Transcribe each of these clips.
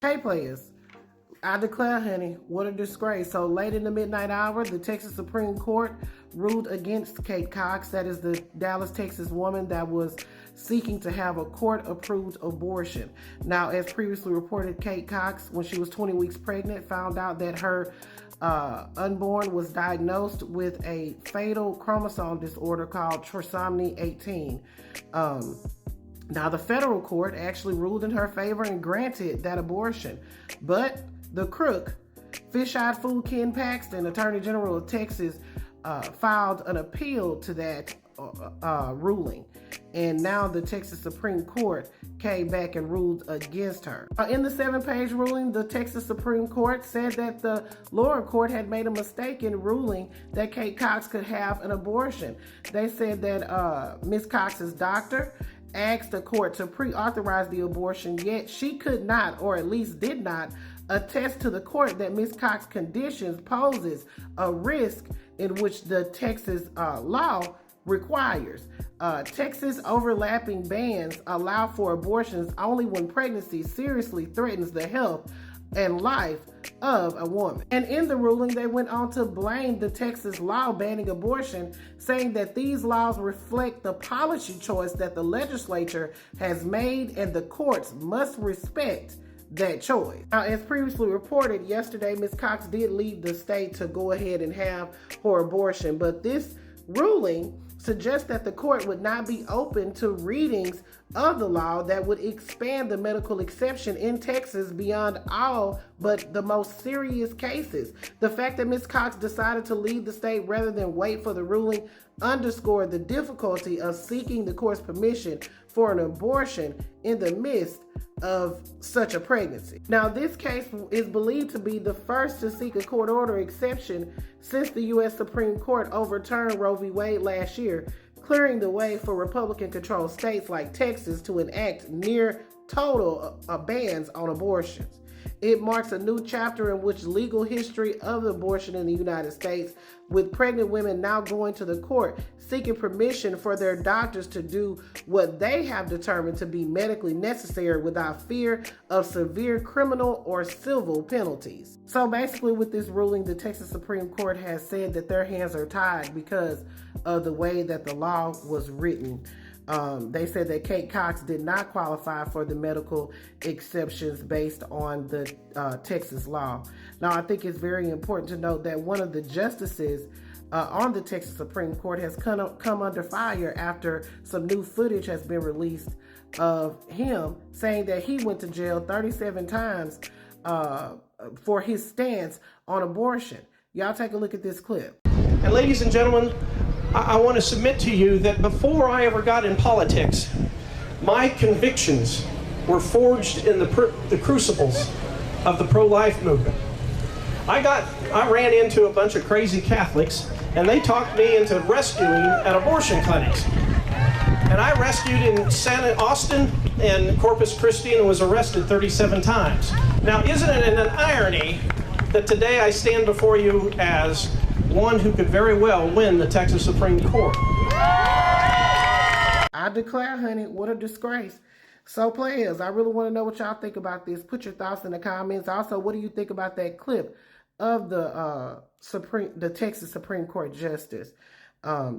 Hey players, I declare, honey, what a disgrace. So late in the midnight hour, the Texas Supreme Court ruled against Kate Cox. That is the Dallas, Texas woman that was seeking to have a court-approved abortion. Now, as previously reported, Kate Cox, when she was 20 weeks pregnant, found out that her unborn was diagnosed with a fatal chromosome disorder called trisomy 18. Now, the federal court actually ruled in her favor and granted that abortion. But the crook, fish-eyed fool Ken Paxton, Attorney General of Texas, filed an appeal to that ruling. And now the Texas Supreme Court came back and ruled against her. In the 7-page ruling, the Texas Supreme Court said that the lower court had made a mistake in ruling that Kate Cox could have an abortion. They said that Ms. Cox's doctor asked the court to pre-authorize the abortion, yet she could not, or at least did not, attest to the court that Ms. Cox's conditions poses a risk in which the Texas law requires. Texas overlapping bans allow for abortions only when pregnancy seriously threatens the health and life of a woman. And in the ruling, they went on to blame the Texas law banning abortion, saying that these laws reflect the policy choice that the legislature has made and the courts must respect that choice. Now, as previously reported yesterday, Ms. Cox did leave the state to go ahead and have her abortion, but this ruling suggests that the court would not be open to readings of the law that would expand the medical exception in Texas beyond all but the most serious cases. The fact that Ms. Cox decided to leave the state rather than wait for the ruling underscored the difficulty of seeking the court's permission for an abortion in the midst of such a pregnancy. Now, this case is believed to be the first to seek a court order exception since the U.S. Supreme Court overturned Roe v. Wade last year, clearing the way for Republican-controlled states like Texas to enact near total bans on abortions. It marks a new chapter in which legal history of abortion in the United States, with pregnant women now going to the court seeking permission for their doctors to do what they have determined to be medically necessary without fear of severe criminal or civil penalties. So basically, with this ruling, the Texas Supreme Court has said that their hands are tied because of the way that the law was written. They said that Kate Cox did not qualify for the medical exceptions based on the Texas law. Now, I think it's very important to note that one of the justices on the Texas Supreme Court has come under fire after some new footage has been released of him saying that he went to jail 37 times for his stance on abortion. Y'all take a look at this clip. And ladies and gentlemen, I want to submit to you that before I ever got in politics, my convictions were forged in the crucibles of the pro-life movement. I ran into a bunch of crazy Catholics, and they talked me into rescuing at abortion clinics. And I rescued in Austin and Corpus Christi and was arrested 37 times. Now, isn't it an irony that today I stand before you as one who could very well win the Texas Supreme Court? I declare, honey, what a disgrace. So players, I really want to know what y'all think about this. Put your thoughts in the comments. Also, what do you think about that clip of the Texas Supreme Court Justice?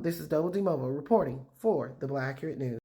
This is Double D Mobile reporting for the Black Accurate News.